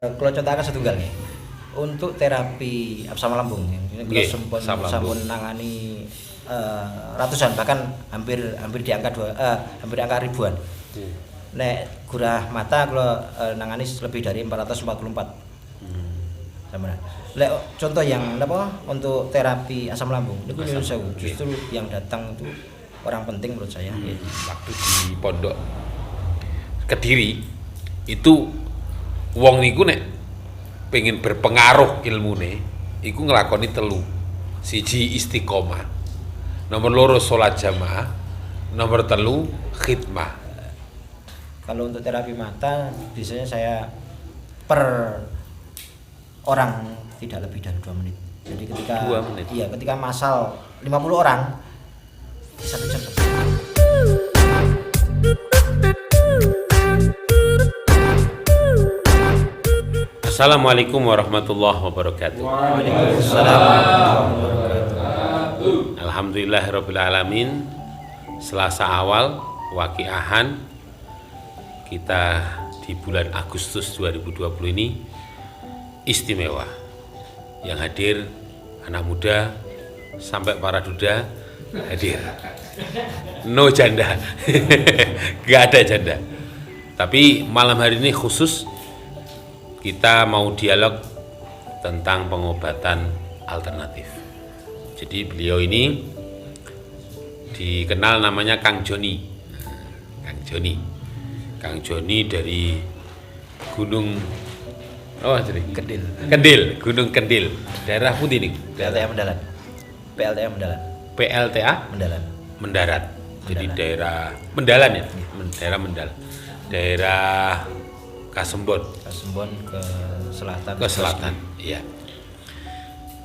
Kalau contohnya setunggal nih, untuk terapi asam lambung ini kalau sampun nangani ratusan bahkan hampir di angka hampir angka ribuan. Nek gurah mata kalau nangani lebih dari 444. Sama. Lek contoh yang apa untuk terapi asam lambung itu justru yang datang itu orang penting menurut saya. Waktu di pondok Kediri itu wong niku nek pengen berpengaruh ilmune iku nglakoni telu. Siji istiqomah, nomor loro sholat jamaah, nomor telu khidmah. Kalau untuk terapi mata biasanya saya per orang tidak lebih dari 2 menit. Jadi ketika 2 menit. Iya, ketika masal 50 orang 1 jam. Assalamualaikum warahmatullahi wabarakatuh. Waalaikumsalam warahmatullahi wabarakatuh. Alhamdulillahirabbil alamin. Selasa awal waqiahan kita di bulan Agustus 2020 ini istimewa. Yang hadir anak muda sampai para duda hadir. No janda. Gak ada janda. Tapi malam hari ini khusus kita mau dialog tentang pengobatan alternatif. Jadi beliau ini dikenal namanya Kang Joni. Kang Joni dari Gunung Kendil, Gunung Kendil. Daerah putih nih. PLTA Mendalan. PLTA Mendarat. Jadi daerah Mendalan ya. Daerah Mendalan. Daerah Kasembon ke selatan. Iya.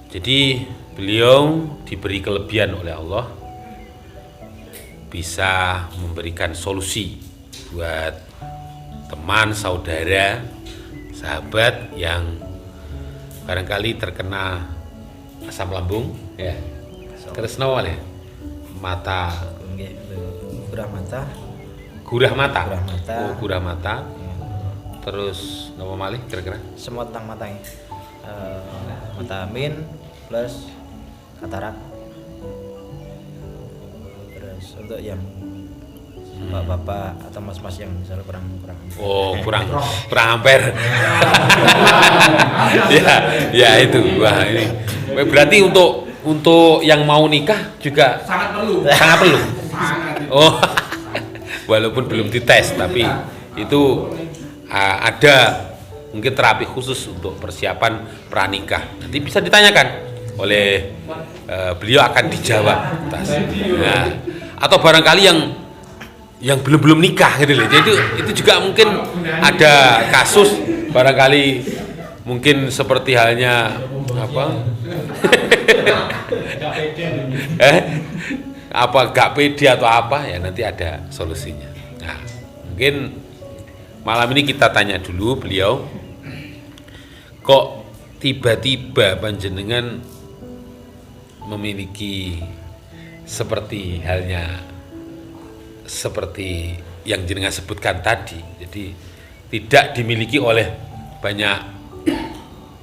Jadi beliau diberi kelebihan oleh Allah bisa memberikan solusi buat teman, saudara, sahabat yang barangkali terkena asam lambung, ya. Terus nawal ya, mata, gurah mata. Terus nama malih kira-kira? Semua tentang matanya. Mata amin plus katarak. Terus untuk yang bapak-bapak atau mas-mas yang misalnya kurang ampere. ya itu. Wah, ini berarti untuk yang mau nikah juga sangat perlu. Oh. Walaupun belum dites tapi itu ada mungkin terapi khusus untuk persiapan pranikah. Nanti bisa ditanyakan oleh beliau, akan dijawab. Nah, atau barangkali yang belum nikah gitu loh. Jadi itu juga mungkin ada kasus barangkali mungkin seperti halnya apa? Gak pede atau apa ya, nanti ada solusinya. Nah, mungkin malam ini kita tanya dulu beliau, kok tiba-tiba panjenengan memiliki seperti yang jenengan sebutkan tadi. Jadi tidak dimiliki oleh banyak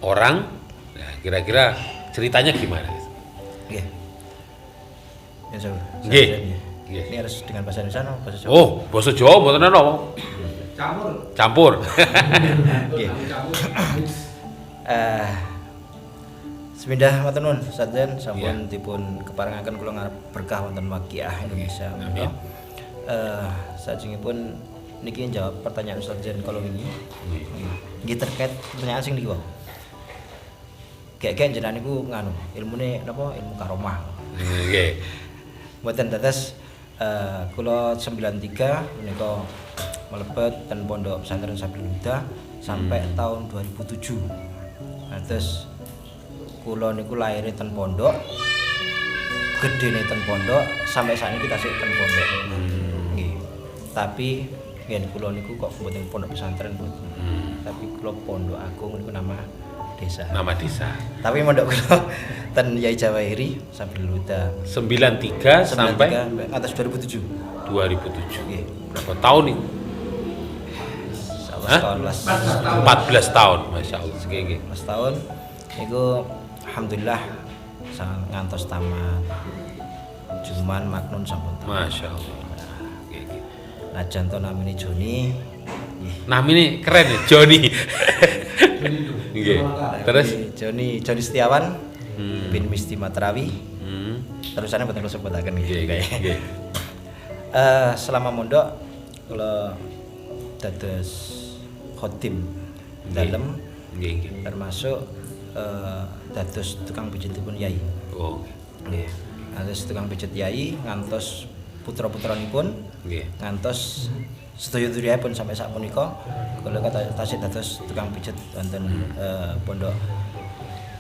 orang. Nah, kira-kira ceritanya gimana? Ini harus dengan bahasa Indonesia atau bahasa Jawa? Oh, bahasa Jawa mboten ana. Campur. Semindah matur nuwun Sajen sampun dipun keparengaken kula ngarep berkah wonten waqiah Indonesia. Amin. Sajengipun niki jawab pertanyaan Sajen kalau ini. Nggih terkait pertanyaan sing niki wae. Gek-gek jenengan niku nganu, ilmune napa? Ilmu karomah. Nggih. Mboten dados kula 93 menika mlebet ten Pondok Pesantren Sabil Huda sampai tahun 2007. Nah, terus kula niku lahir ten pondok, gedene ten pondok, sampai saat ini kita sik ten pondok. Nggih. Tapi yen kula niku kok mboten pondok pesantren, mboten. Tapi kula Pondok Agung niku nama desa. Tapi mondok kula ten Yai Jawahiri Sabil Huda 93 sampai atas 2007. Nggih. Nggih. Berapa tahun nih? 14 tahun, Masya Allah. Nggih. 14 tahun niku alhamdulillah ngantos tamat Juman Maknun sampun tamat. Masya Allah. Najan to namine Joni. Namanya keren ya, Joni. Nggih. Terus Joni Setiawan bin Misti Matrawi. Terusannya betul sebutaken nggih. Nggih. Selama mondok kula dados khotim dalem nggih. termasuk dados tukang pijitipun yai. Oh. Nggih. Dados tukang pijit yai ngantos putra-putranipun Nggih. ngantos sedaya duriyahipun sampai sak menika kula tasih dados tukang pijit wonten pondok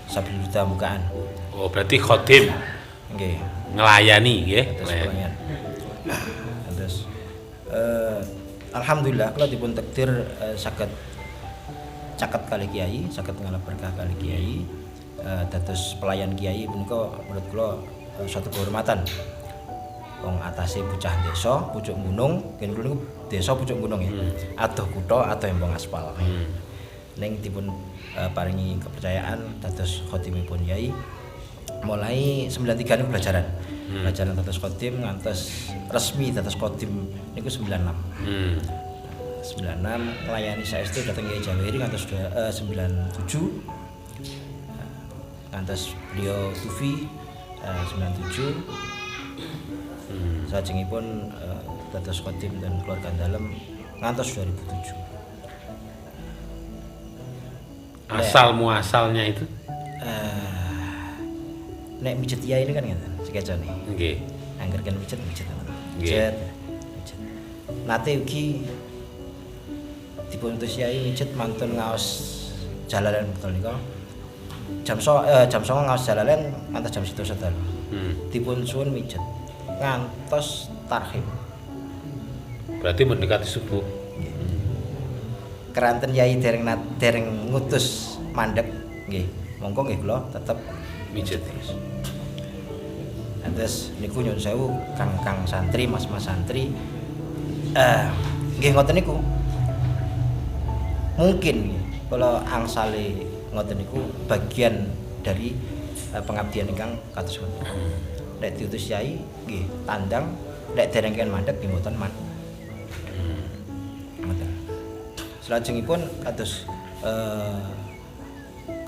Sabil Huda Mukaan. Oh, berarti khotim Nggih. ngelayani nggih. Terus pelayan. Terus alhamdulillah kula dipun takdir saged caket kali kiai, saged ngalap berkah kali kiai. Dados pelayan kiai punika menurut kula suatu kehormatan. Wong atase bocah desa, pucuk gunung, ken kula niku desa pucuk gunung ya. Adoh kutha, adoh embong aspal. Ning dipun paringi kepercayaan dados khotimipun yai. Mulai 93 niku belajaran. Belajaran dados khotim ngantos resmi dados khotim niku 96. 96 melayani saestu dateng Kiai Jawahiri ngantos 97. Ngantos beliau tufi 97. Sajengipun dados khotim dan keluarga dalem ngantos 2007. Asal muasalnya itu? Nek mijet yai ini kan ngeten, sekecane. Nggih. Angger kan mijet. Nggih. Nate ugi dipun utus yai mijet mantun ngaos Jalalain betul nika. Jam 09.00 ngaos Jalalain ngantos jam 1 sedal. Dipun suwun mijet ngantos tarhib. Berarti mendekati subuh. Keranten yai dereng ngutus mandek nggih. Monggo nggih kula tetep Mijet. Terus niku nyuwun sewu kang santri, mas-mas santri. Nggih ngoten niku. Mungkin kalau angsale ngoten niku bagian dari pengabdian ingkang kados ngoten. Nek diutus yai nggih tandang, nek derengken mandeg nggih mboten man. Ngoten. Salajengipun kados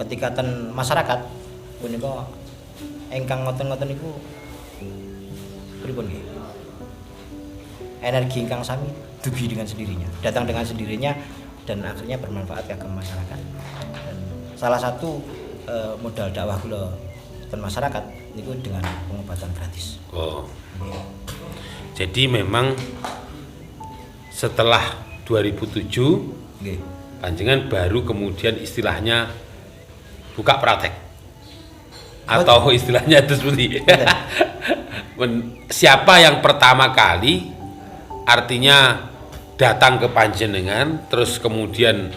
ketika ten masyarakat punika ingkang ngoten-ngoten niku pripun nggih? Energi ingkang sami dugi dengan sendirinya, datang dengan sendirinya dan akhirnya bermanfaat ke masyarakat. Dan salah satu modal dakwah kula ten masyarakat niku dengan pengobatan gratis. Oh. Jadi memang setelah 2007 Nggih. panjenengan baru kemudian istilahnya buka praktek. Atau istilahnya itu seperti siapa yang pertama kali artinya datang ke panjenengan terus kemudian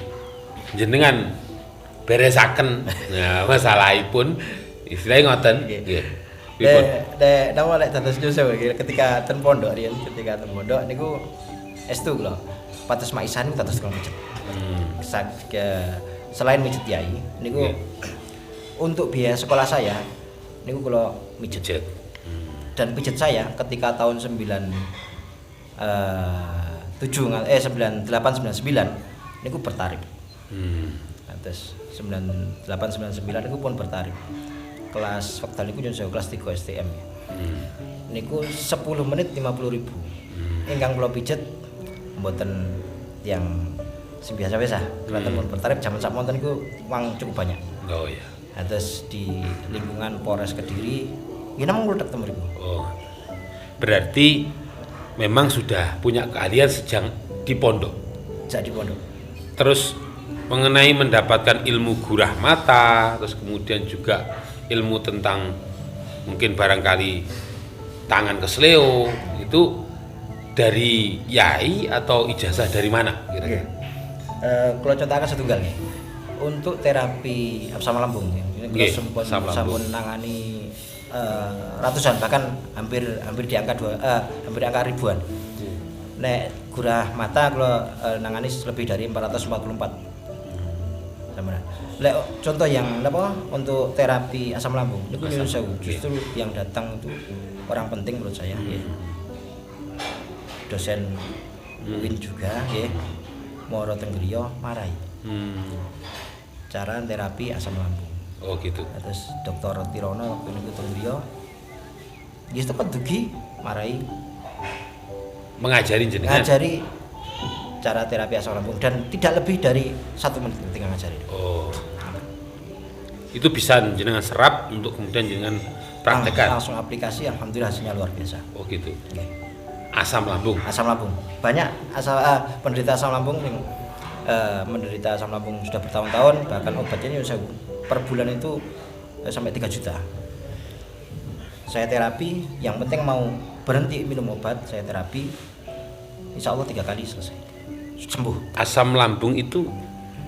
jenengan beresaken masalahipun istilahnya ngoten nggih. Dek nama lek dados dosa ketika ten pondok riyen niku estu kula patus maisan niku dados tukang pijet. Selain mijet yai niku untuk biaya sekolah saya niku kula mijet. Dan pijet saya ketika tahun 9899 niku bertarif. Terus 9899 niku pun bertarif. Kelas wekdal niku nyusun kelas 3 STM. Niku 10 menit 50.000. Ingkang kula pijet mboten yang biasa-biasa. Kelihatan pun bertarif zaman sakmonten niku uang cukup banyak. Oh iya. Terus di lingkungan Polres Kediri ini namung meledak temen ribu. Oh. Berarti memang sudah punya keahlian sejak di pondok. Sejak di pondok. Terus mengenai mendapatkan ilmu gurah mata, terus kemudian juga ilmu tentang mungkin barangkali tangan kesleo itu dari yai atau ijazah dari mana? Oke. Kalau contohnya setunggal nih. Untuk terapi asam lambung ini Nggih, sampun nangani ratusan bahkan hampir di angka hampir angka ribuan. Nek gurah mata kalau nangani lebih dari 444. Sama. Lek contoh yang apa untuk terapi asam lambung niku nyuwun sewu. Justru yang datang itu orang penting menurut saya ya. Dosen UIN juga ya. Moro teng griya marai. Cara terapi asam lambung. Oh gitu. Terus Dr. Tirono waktu niku teng griya. Nggih tepat dugi marai Mengajari jenengan. ngajari cara terapi asam lambung dan tidak lebih dari 1 menit ketika ngajari. Oh. Itu bisa jenengan serap untuk kemudian jenengan praktekkan. Langsung aplikasi, alhamdulillah hasilnya luar biasa. Oh gitu. Oke. Asam lambung. Asam lambung banyak penderita asam lambung yang menderita asam lambung sudah bertahun-tahun, bahkan obatnya per bulan itu sampai 3 juta. Saya terapi, yang penting mau berhenti minum obat, saya terapi, insya Allah 3 kali selesai, sembuh. Asam lambung itu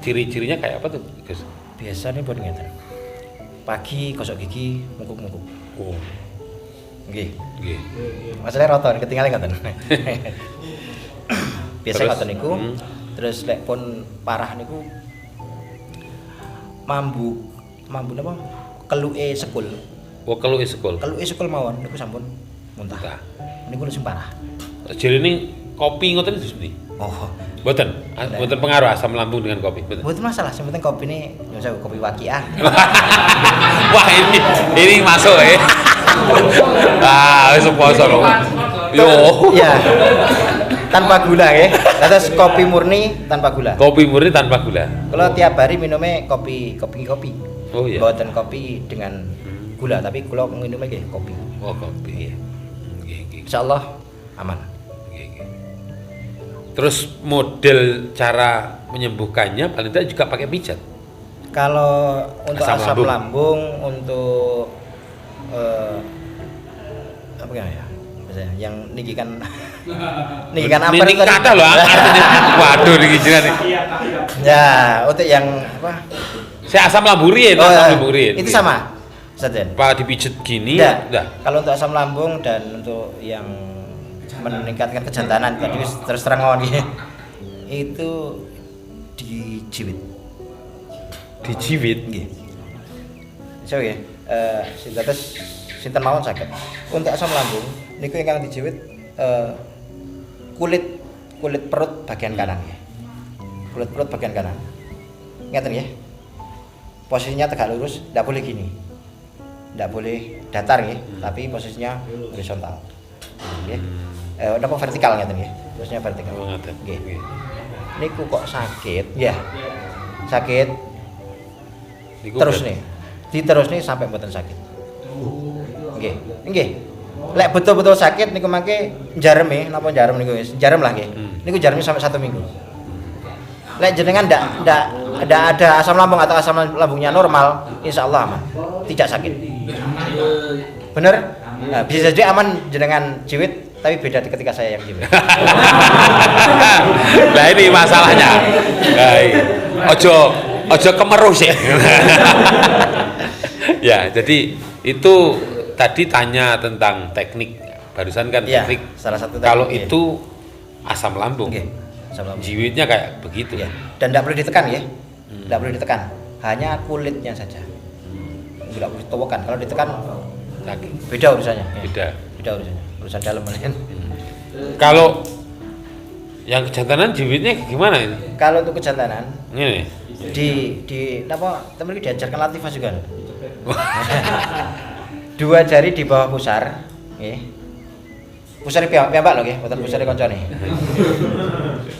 ciri-cirinya kayak apa tuh, Gus? Biasanya buat ngeten. Pagi gosok gigi, mungkup-mungkup. Oh. Nggih. Nggih. Masalahnya roton, ketinggalan ngoten. Biasa Terus? ngoten niku. Terus lek pun parah niku mambu napa? Keluke sekul. Oh, kalau sekol. Keluke sekul mawon niku sampun muntah. Muntah. Niku sing parah. Jadi ini kopi ngoten itu seperti. Oh, Boten, boten pengaruh asam lambung dengan kopi. Boten. buat masalah, yang penting kopi ini ya kopi wakiah. Wah ini masuk ya. Ah, wis poso lho. Yo. Ya. Tanpa gula ya. Terus kopi murni tanpa gula. Kopi murni tanpa gula. Kalau tiap hari minumnya kopi. Oh iya. Buatan kopi dengan gula, tapi kalau minumnya kayak kopi. Oh, kopi ya. Nggih. Insyaallah aman. Nggih. Terus model cara menyembuhkannya paling tidak juga pakai pijat. Kalau untuk Asam asam lambung. lambung untuk apa ya? Misalnya yang nikikan amper Ini kata loh artinya. Waduh niki jenengan. Ya, untuk yang apa? Saya asam lambung rien, Oh, asam lambung rien. itu sama. Sajen. Pak dipijet gini, Tidak. udah. Kalau untuk asam lambung dan untuk yang meningkatkan kejantanan tadi terus terang mawon nggih. Itu dijiwit. Dijiwit. Nggih. So nggih, sinten mawon saged. Untuk asam lambung niku ingkang dijiwit kulit perut bagian kanan nggih. Kulit perut bagian kanan. Ngeten nggih. Posisinya tegak lurus, tidak boleh gini. Tidak boleh datar nggih, tapi posisinya horizontal. Nggih. Napa vertikal ngeten nggih. Posisinya vertikal. Oh, ngaten. Nggih. Niku kok sakit? Ya. Sakit. Niku Terus berarti- nih. Diterus nih sampai mboten sakit. Nggih. Nggih. Lek betul-betul sakit niku mangke jarem napa jarem niku wis. Jarem lah nggih. Niku jaremnya sampai 1 minggu. Lek jenengan ndak ada asam lambung atau asam lambungnya normal, insyaallah aman. Tidak sakit. Bener? Nah, bisa jadi aman jenengan jiwit, tapi beda ketika saya yang jiwit. Nah ini masalahnya. Nah, ojo kemeruh sih. Ya, jadi itu tadi tanya tentang teknik. Barusan kan Iya, teknik. salah satu teknik, Kalau iya. itu asam lambung. Oke. Asam lambung. Jiwitnya kayak begitu. Ya. Dan tidak boleh ditekan ya. Tidak boleh ditekan. Hanya kulitnya saja. Tidak boleh ditowokan. Kalau ditekan Sakit. beda urusannya. Ya. Beda. Urusannya. Urusan dalam kan. Kalau yang kejantanan jiwitnya gimana ini? Kalau untuk kejantanan Ini. di apa teman kita diajarkan latifah juga. 2 jari di bawah pusar, nggih. Pusar piyambak lho nggih, mboten pusare kancane.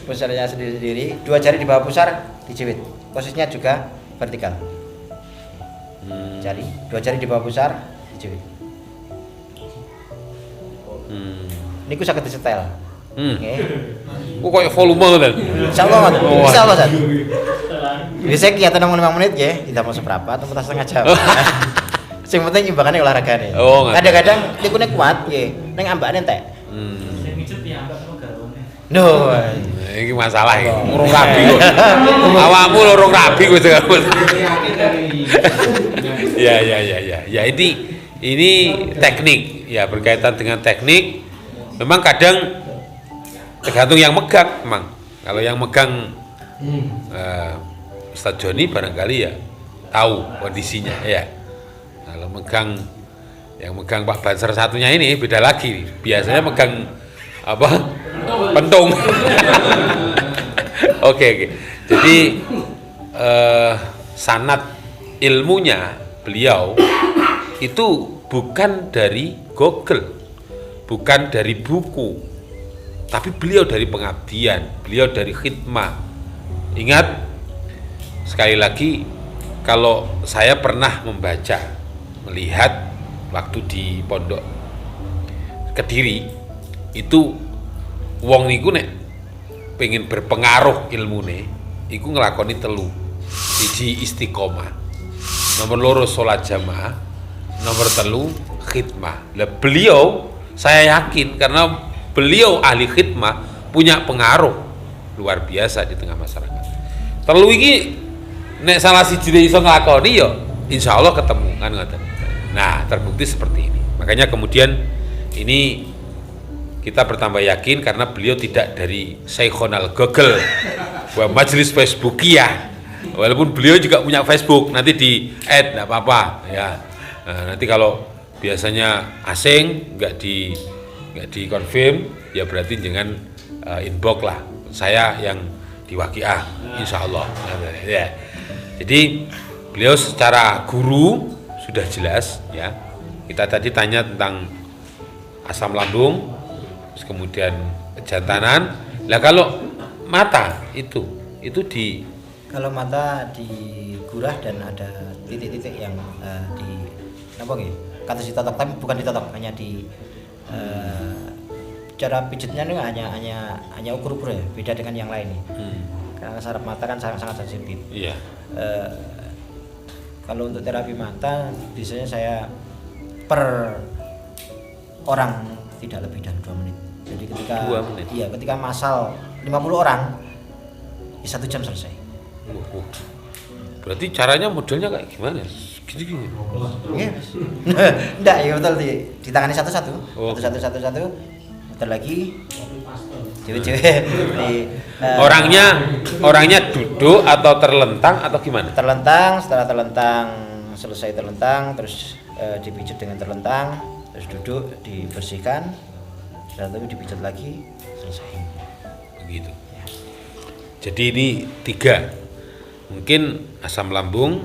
Pusarnya sendiri-sendiri, 2 jari di bawah pusar dijepit. Posisinya juga vertikal. Jari, 2 jari di bawah pusar dijepit. Niku saged disetel. Nggih. Kok kayak volume kan? Insyaallah ngoten. Oh, Insyaallah Ustaz. Biasanya kegiatan 5 menit ya, tidak mau seberapa atau setengah jam. Sing penting imbangannya olahragane. Oh, ngerti. Kadang-kadang tikune kuat nggih, ning ambakane entek. Sing mijet ya ambak karo garwane. No. Ini masalah ini. Urung rabi kok. Awakmu urung rabi kok. Ya. Ya ini teknik. Ya berkaitan dengan teknik. Memang kadang tergantung yang megang emang. Kalau yang megang Ustadz Joni barangkali ya tahu kondisinya ya. Kalau yang megang Pak Banser satunya ini beda lagi. Biasanya megang apa? Pentung. Oke. Jadi sanad ilmunya beliau itu bukan dari Google, bukan dari buku, tapi beliau dari pengabdian, beliau dari khidmah. Ingat, sekali lagi, kalau saya pernah melihat waktu di Pondok Kediri, itu wong niku nek pengen berpengaruh ilmune, iku ngelakoni telu. Siji istiqomah, nomor loro sholat jamaah, nomor telu khidmah. Lah beliau saya yakin karena beliau ahli khidmah punya pengaruh luar biasa di tengah masyarakat. Telu iki nek salah siji iso nglakoni ya insyaallah ketemu kan ngoten. Nah, terbukti seperti ini. Makanya kemudian ini kita bertambah yakin karena beliau tidak dari Syekhonal Google wa majelis Facebookia. Walaupun beliau juga punya Facebook, nanti di add enggak apa-apa ya. Nah, nanti kalau biasanya asing nggak di confirm ya berarti jangan inbox lah. Saya yang di Waqiah insyaallah ya. Jadi beliau secara guru sudah jelas ya. Kita tadi tanya tentang asam lambung, terus kemudian kejantanan. Lah kalau mata itu di Kalau mata digurah dan ada titik-titik yang di apa nggih? Kata si totok, tapi bukan ditotok, hanya di cara pijitnya ini hanya ukur-ukur ya, beda dengan yang lain nih. Karena saraf mata kan sangat sensitif. iya. Kalau untuk terapi mata biasanya saya per orang tidak lebih dari 2 menit. Jadi ketika 2 menit. Iya, ketika masal 50 orang di 1 jam selesai. Berarti caranya modelnya kayak gimana? Gini. Iya. Enggak, ya betul ditangani satu-satu. Oh. Satu. Bentar lagi. Cewek-cewek Orangnya duduk atau terlentang atau gimana? terlentang, setelah selesai terlentang terus dipijat dengan terlentang, terus duduk dibersihkan, setelah itu dipijat lagi, selesai. Begitu. Jadi ini 3. Mungkin asam lambung,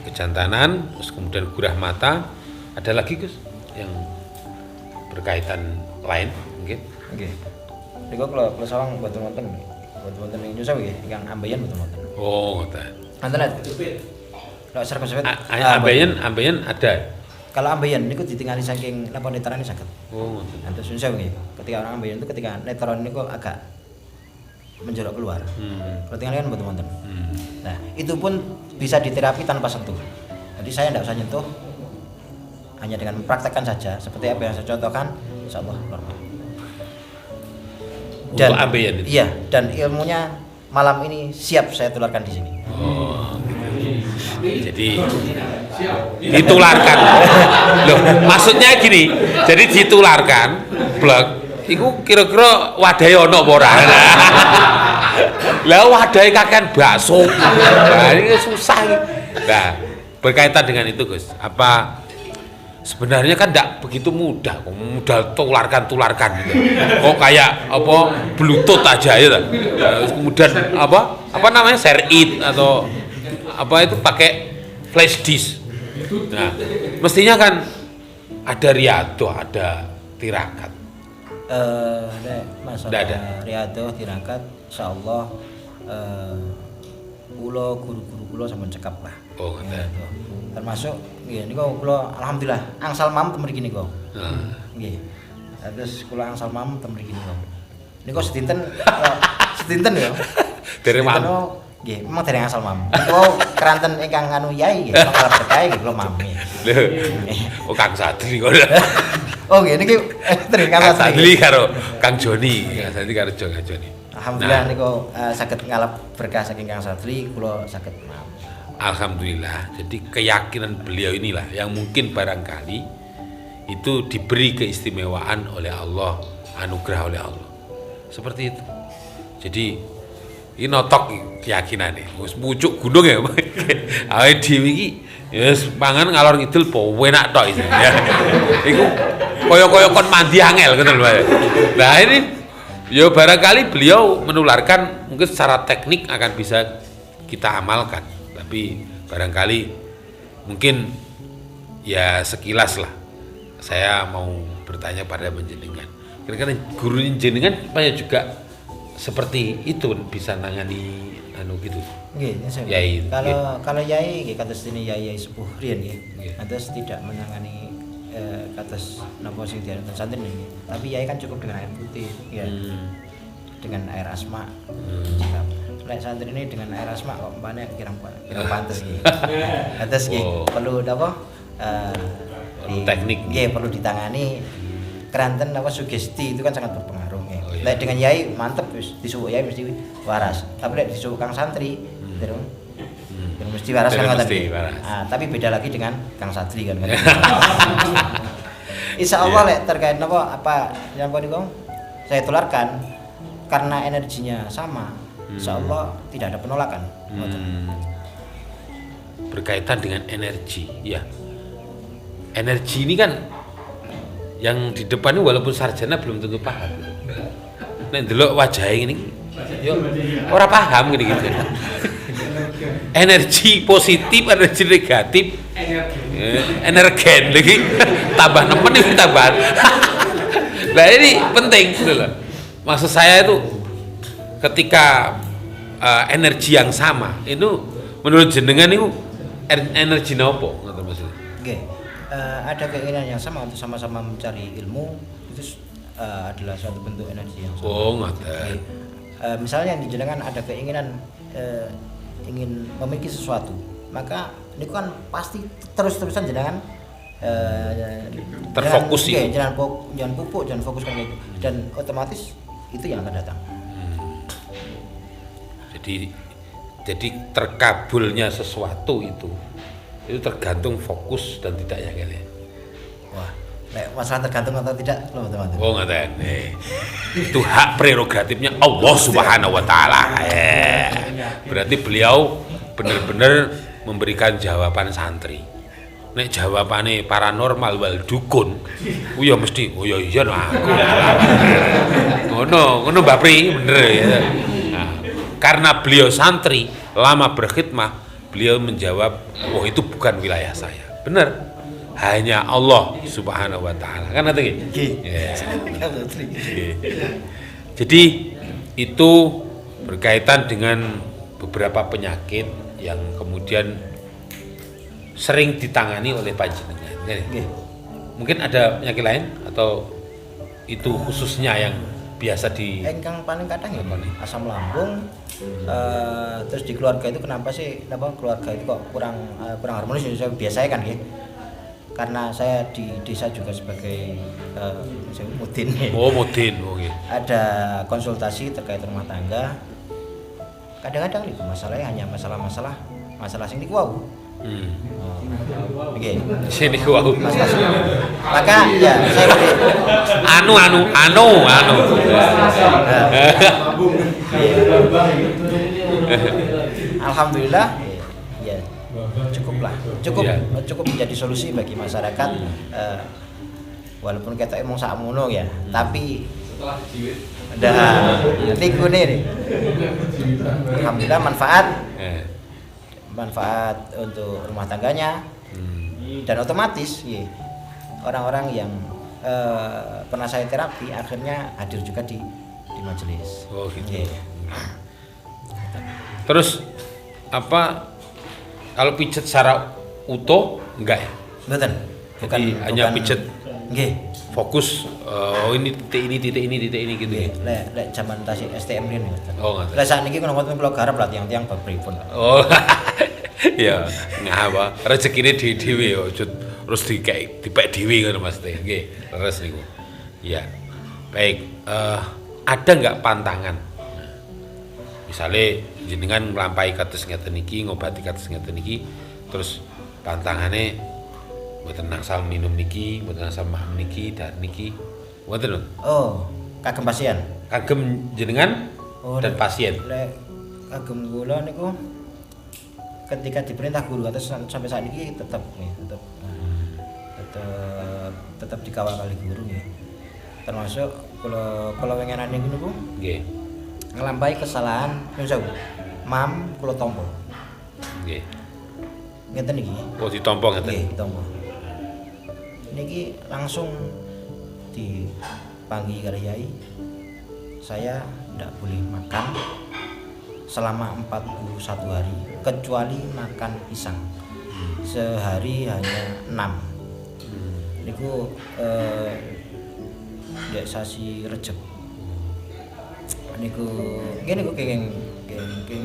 kejantanan, terus kemudian gurah mata. Ada lagi Gus yang berkaitan lain mungkin? Oke. Niku kalau sawang buat wonten ing nyusaha nggih, ingkang ambeien mboten wonten. Oh, ngoten. Wonten lho. Lho serempet. Ambeien ada. Kalau ambeien niku ditingali saking napa netrane saged. Oh, ngoten. Antus nyusaha nggih. Ketika orang ambeien itu ketika netron niku agak menjorok keluar. Kalau tinggal kan mboten wonten. Nah, itu pun bisa diterapi tanpa sentuh. Jadi saya tidak usah nyentuh, hanya dengan mempraktekkan saja seperti apa yang saya contohkan, insyaallah normal. Dan Untuk ambeien itu? Iya, dan ilmunya malam ini siap saya tularkan di sini. Oh. Jadi ditularkan. Loh, maksudnya gini. Jadi ditularkan, blog. Iku kira-kira wadahe ono apa ora? Lah wadahe kakean bakso. Nah, ini susah iki. Nah, berkaitan dengan itu, Gus. Apa sebenarnya kan enggak begitu mudah, mudah tularkan gitu. Kok kayak apa bluetooth aja ya. Kemudian apa namanya share it atau apa itu pakai flash disk. Nah, mestinya kan ada riyadhah, ada tirakat. Masalah riyadhah tirakat insyaallah kula guru-guru kula sampun cekap lah. Oh, ngoten. Termasuk nggih niku kula alhamdulillah angsal mam ten mriki niku. Nggih. Terus kula angsal mam ten mriki niku. Niku sedinten ya. Dari mam. Nggih, memang dari angsal mam. Niku keranten ingkang anu yai nggih, kalau berkah nggih kula mam. Lho. Oh, Kang Sadri kok. Oh nggih niki dari Kang Sadri karo Kang Joni. Kang Sadri karo Kang Joni. Alhamdulillah niku saged ngalap berkah saking Kang Sadri, kula saged mam. Alhamdulillah. Jadi keyakinan beliau inilah yang mungkin barangkali itu diberi keistimewaan oleh Allah, anugerah oleh Allah. seperti itu. Jadi ini notok keyakinane. Wis pucuk gunung ya. Awake dhewe iki ya mangan ngalor ngidul po enak tok itu. Ya. Iku kaya-kaya kon mandi angel ngono lho. Nah ini ya barangkali beliau menularkan mungkin secara teknik akan bisa kita amalkan. Tapi barangkali mungkin ya sekilas lah saya mau bertanya pada penjenengan. Kira-kira guru jenengan supaya juga seperti itu bisa nangani anu gitu. Nggih, Yai. Kalau yai nggih kados dene yai sepuh riyen nggih. Nggih. Kados tidak menangani kados napa sing diarani santri nggih. Tapi yai kan cukup dengan air putih ya. Dengan air asma. Lek santri ini dengan air asma kok umpamane kirang pantes nggih. Kados nggih perlu napa teknik. Nggih, perlu ditangani. Keranten apa sugesti itu kan sangat berpengaruh nggih. Lek dengan yai mantep wis disuwuk yai mesti waras. Tapi lek disuwuk kang santri terus mesti waras kan ngoten. Tapi beda lagi dengan kang santri kan. Insyaallah lek terkait apa yang niku saya tularkan karena energinya sama. Insyaallah tidak ada penolakan. Berkaitan dengan energi, ya. Energi ini kan yang di depan ini walaupun sarjana belum tentu paham. Nek ndelok wajah ini yo ora paham gini gitu. Energi positif, energi negatif, energen lagi tambah nemen ini tambahan. Nah ini penting gitu loh. Maksud saya itu ketika energi yang sama itu menurut jenengan itu energi nopo ngoten maksudnya. Nggih. Ada keinginan yang sama untuk sama-sama mencari ilmu itu adalah suatu bentuk energi yang sama. Oh, ngoten. Misalnya yang dijenengan ada keinginan ingin memiliki sesuatu, maka ini kan pasti terus-terusan jenengan terfokus sih. Jangan pupuk, jangan fokus kan gitu. Dan otomatis itu yang akan datang. Jadi terkabulnya sesuatu itu tergantung fokus dan tidaknya kalian. Wah, masalah tergantung atau tidak loh teman-teman. Oh ngaten. Itu hak prerogatifnya Allah Subhanahu wa taala. Berarti beliau benar-benar memberikan jawaban santri. Nek jawabane paranormal wal dukun, ya mesti oh iya no aku. Ngono Mbak Pri, bener ya. Nah, karena beliau santri lama berkhidmah, beliau menjawab, oh itu bukan wilayah saya. Benar, hanya Allah Subhanahu wa taala. Kan itu Jadi itu berkaitan dengan beberapa penyakit yang kemudian sering ditangani oleh panjenengan. Mungkin ada penyakit lain atau itu khususnya yang biasa di engkang paling kadang ya asam lambung. Terus di keluarga itu kenapa keluarga itu kok kurang harmonis ya biasanya kan ya. Karena saya di desa juga sebagai mudin. Oh, mudin. Oh, gitu. Ada konsultasi terkait rumah tangga. Kadang-kadang nih masalahnya hanya masalah sing niku wau. Nggih. Sini wau. Maka ya saya anu. Alhamdulillah ya cukup menjadi solusi bagi masyarakat walaupun kita emang sakmono ya tapi niku nih alhamdulillah manfaat untuk rumah tangganya dan otomatis ya, orang-orang yang pernah saya terapi akhirnya hadir juga di majelis. Oh gitu. Terus apa kalau pijet secara utuh enggak ya? Betul. Bukan hanya pijet. Nggih. Fokus ini titik ini gitu ya. Lek zaman tasik STM ini. Oh ngoten. Lah sakniki ngono-ngono kula garap lah tiang-tiang bab pripun. Oh. Ya, ngapa? Rezekine dhewe yo terus dipek dhewe ngono Mas Teh. Nggih, leres niku. Ya. Baik, ada enggak pantangan? Misalnya jenengan nglampahi kados ngeten iki, ngobati kados ngeten iki, terus pantangane mboten nangsal minum niki, mboten nangsal makan niki, dan niki. Mboten lho. Oh, kagem pasien. kagem jenengan dan pasien. Lek kagem kula niku ketika diperintah guru atas sampai saat ini tetap dikawal kali guru ya. Termasuk kalau wengenane niku Nggih. ngelampahi kesalahan nyun mam kula tampa. Nggih. Ngeten iki. Oh ditompo ngeten. Nggih, tampa. Niki langsung dipanggi kali yai. Saya tidak boleh makan selama 41 hari kecuali makan pisang. Sehari hanya 6. Niku ya sasi Rejeb. Niku ngene kok kenging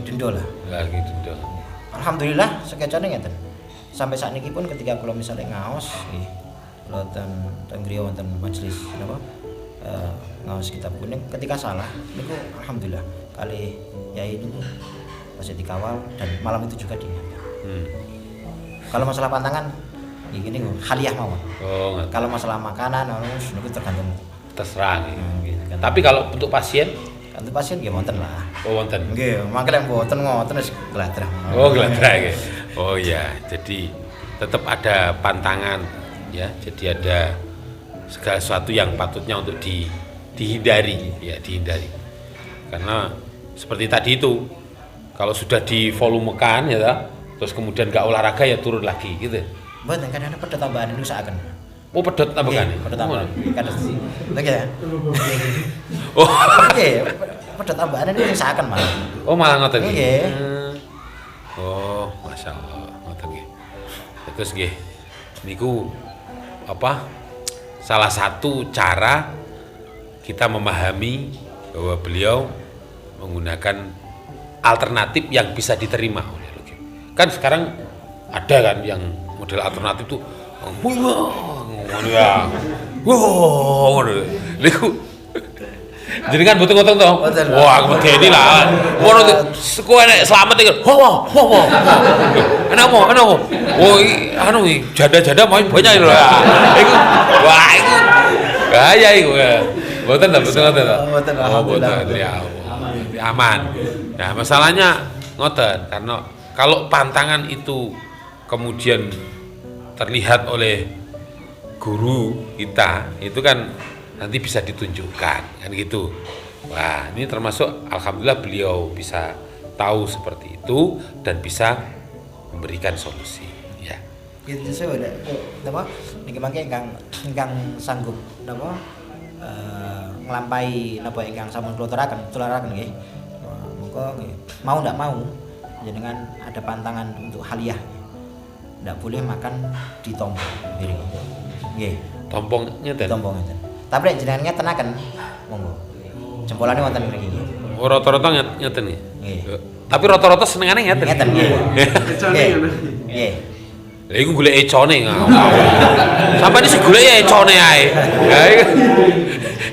denda lah. Lagi denda. Alhamdulillah sekecane ngeten. Sampai saat niki pun ketika kula misalnya ngaos nggih kula ten griya wonten majelis napa ngaos kitab kuning ketika salah niku alhamdulillah kali yai niku masih dikawal dan malam itu juga diingatkan. Kalau masalah pantangan gini kok haliah mawon. Oh, ngerti. Kalau masalah makanan harus niku tergantung Terserah nggih. gitu. Tapi kalau untuk pasien, Untuk pasien nggih wonten lah. oh wonten. Nggih, mangke lek mboten ngoten wis gladrah. Oh, geladrah nggih. Oh ya, jadi tetap ada pantangan ya. Jadi ada segala sesuatu yang patutnya untuk dihindari ya, dihindari. Karena seperti tadi itu, kalau sudah divolumekan ya, terus kemudian nggak olahraga ya turun lagi gitu. Mboten kadang-kadang pedot tambahan niku saken. Oh pedot tambahan. Pedot tambahan. Kadang lagi ya. Oh. Nggih, pedot tambahan niku sing saken malah. Oh malah ngoten. Nggih. Oh, masya Allah, ngoten nggih. Terus nggih, niku apa? Salah satu cara kita memahami bahwa beliau menggunakan alternatif yang bisa diterima oleh logik. Kan sekarang ada kan yang model alternatif tuh, ya, niku. Jadi kan butuh ngotong toh. Wah, medeni lah. Ngono tuh enek slamet iki. Wah. Enak apa? Oh, anu janda-janda mau banyak lho. Iku wah iku gaya iku. Mboten ta, mboten ngoten ta. Oh, mboten ya. Aman. Nah, masalahnya ngoten karena kalau pantangan itu kemudian terlihat oleh guru kita, itu kan nanti bisa ditunjukkan kan gitu. Wah, ini termasuk alhamdulillah beliau bisa tahu seperti itu dan bisa memberikan solusi ya. Gitu sudah. Napa niki mangke ingkang sanggup napa nglampahi napa ingkang sampun kula tulaken nggih. Monggo nggih. Mau ndak mau jenengan ada pantangan untuk haliah. Ndak boleh makan di tompo nggih. Nggih. Tompong nyeten. Tompo ngeten. Tapi nek jenengan ngeten monggo. Jempolane wonten mriki nggih. Oh, rata-rata nyeten nggih. Nggih. Tapi rata-rata senengane ngeten. Ngeten nggih. Nggih. Lha iku golek econe. Sampane sing golek ya econe ae.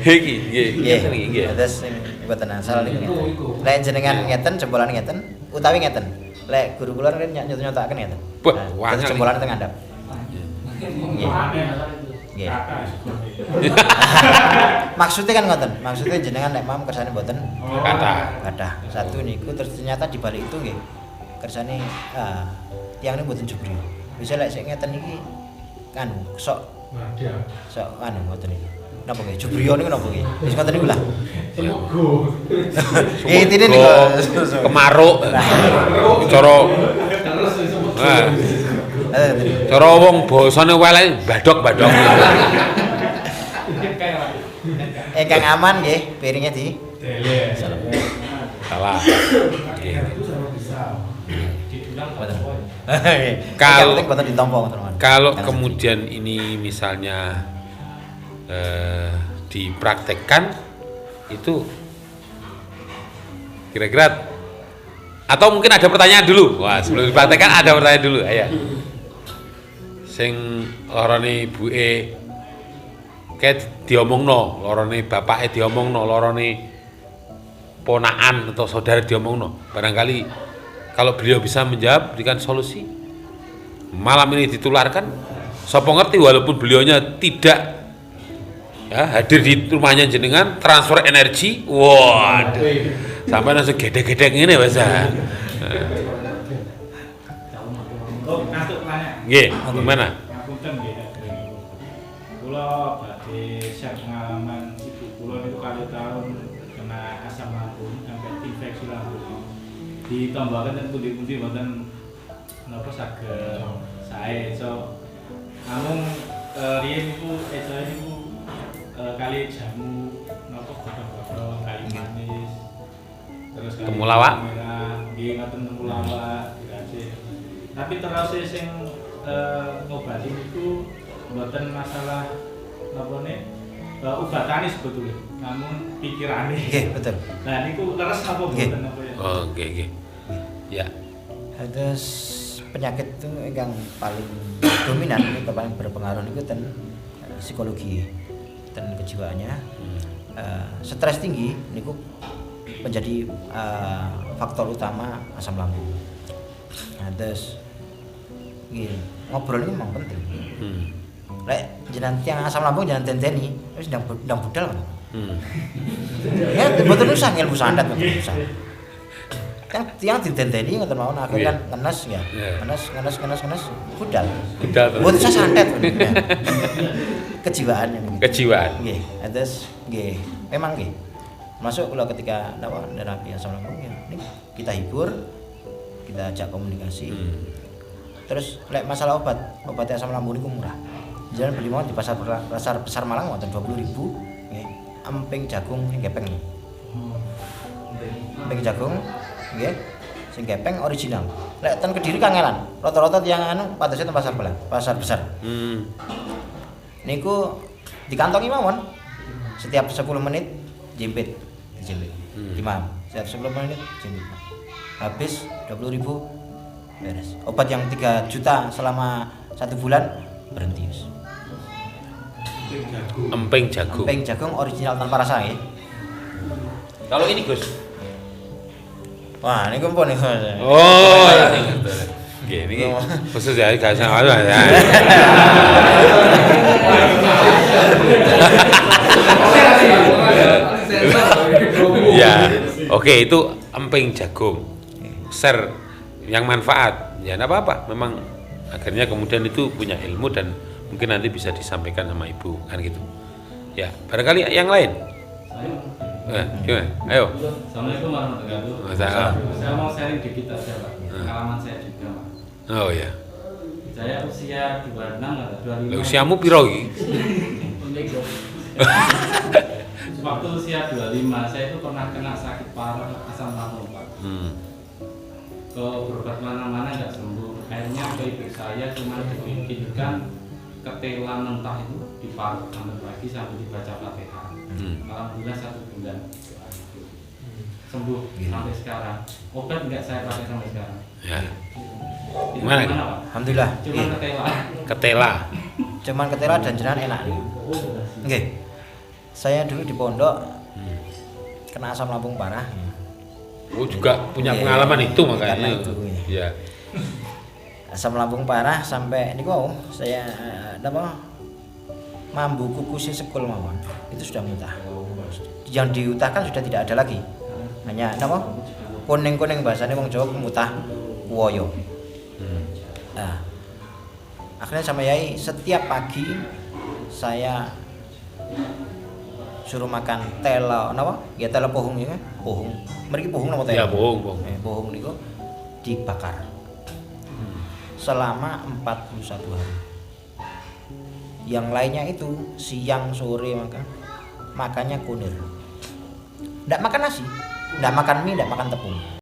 Ha iki nggih, nggih. Terus mboten asal niku ngeten. Lek jenengan ngeten jempolane ngeten utawi ngeten. Lek guru kula kan nyoto-nyotokaken ngeten. Wah, terus jempolane teng andhap. Nggih. Nggih. Maksudnya kan ngoten. Maksudnya jenengan nek mam kersane mboten kathah. Satu niku terus ternyata di balik itu nggih kersane tiyang niku mboten jubri. Bisa lek sik ngeten iki kan sok anu ngoten iki. Napa nggih jubrio niku napa nggih? Wis ngoten niku lah. Intine niku kemaruk. Cara cara wong basane weleh badhok-badhok. Ingkang aman nggih, piringnya di. Salah. Nggih. Kalau kemudian ini misalnya dipraktekkan itu kira-kira atau mungkin ada pertanyaan dulu. Wah, sebelum dipraktekkan ada pertanyaan dulu. Ayo. Sing lorone ibuke kayak diomongno, lorone bapake diomongno, lorone ponakan atau saudara diomongno. Barangkali kalau beliau bisa menjawab, berikan solusi. Malam ini ditularkan, sapa ngerti walaupun beliaunya tidak ya hadir di rumahnya jenengan, transfer energi, waduh, sampai langsung gedek-gedek ini bahasa. Oh, ngantuk tanya. Nggih, gimana? Ngapunten nggih. Kula badhe share pengalaman ibu kula niku kali tahun kena asam lambung sampai infeksi lambung. Ditambahaken ten pundi-pundi wonten napa saged sae iso namung riyen niku saya niku kali jamu napa godhong-godhong kali manis terus kali Temulawak? nggih ngoten temulawak diracik. Tapi terus sing ngobati niku mboten masalah napa nih ubatane sebetulnya, namun pikirane. Nggih, betul. Nah niku leres napa mboten napa ya? Oh, nggih. Ya. Terus penyakit itu yang paling dominan, yang paling berpengaruh itu ten psikologi, ten kejiwaannya. Stres tinggi niku menjadi faktor utama asam lambung. Nah, terus ngobrol ini memang penting. Lek jenengan tiang asam lambung jangan tenteni, wis ndang budal kan. Ya betul usah ilmu sandat betul usah. Tiang ditenteni ngoten mawon akhirnya kan ngenes ya. Ngenes budal. Mboten usah santet. Kejiwaan yang begitu. Kejiwaan. Nggih, terus nggih, memang nggih. Masuk kalau ketika terapi asam lambung ya, kita hibur, kita ajak komunikasi. Terus lek masalah obat asam lambung niku murah. Jangan beli mawon di pasar besar Malang wonten 20.000 nggih. Emping jagung sing gepeng. Emping jagung nggih sing gepeng original. Lek ten Kediri kangelan. Rata-rata tiyang anu patese ten pasar besar. Niku dikantongi mawon. Setiap 10 menit dijempit. Gimana? Setiap 10 menit jempit. Habis 20.000 beres. Obat yang 3 juta selama 1 bulan berhenti. Emping jagung. Emping jagung original tanpa rasa ya. Kalau ini Gus. Wah, ini kumpul nih. Oh, ya. Ini khusus ya, gak sama ya. Ya, oke itu emping jagung. Share yang manfaat. Ya enggak apa-apa. Memang akhirnya kemudian itu punya ilmu dan mungkin nanti bisa disampaikan sama ibu kan gitu. Ya, barangkali yang lain. Gimana? Ayo. Assalamualaikum warahmatullahi wabarakatuh. Saya mau sharing dikit aja Pak. Pengalaman saya juga Pak. Oh ya. Saya usia 26 atau 25. Usiamu piro iki? Waktu usia 25 saya itu pernah kena sakit parah asam lambung Pak. Ke berobat mana-mana nggak sembuh. Akhirnya ke ibu saya cuma dibikinkan ketela mentah itu diparut sampai pagi sampai dibaca Fatihah. Alhamdulillah 1 bulan sembuh sampai sekarang. Obat nggak saya pakai sampai sekarang. Ya. Gimana Pak? Alhamdulillah. Cuma ketela. Cuman ketela dan jenengan enak nih. Nggih. Saya dulu di pondok kena asam lambung parah. Oh juga punya pengalaman itu makanya. Karena itu. Ya. Asam lambung parah sampai niku saya mambu kuku sekul mawon. Itu sudah mutah. Yang diutahkan sudah tidak ada lagi. Hanya kuning-kuning bahasanya wong Jawa mutah kuwoyo. Nah, akhirnya sama Yai setiap pagi saya suruh makan tela ya tela pohung ya kan? Pohung. Mriki pohung napa tela? Ya pohung. Pohung niku dibakar. Selama 41 hari. Yang lainnya itu siang sore makannya kunir. Nggak makan nasi, nggak makan mie, nggak makan tepung.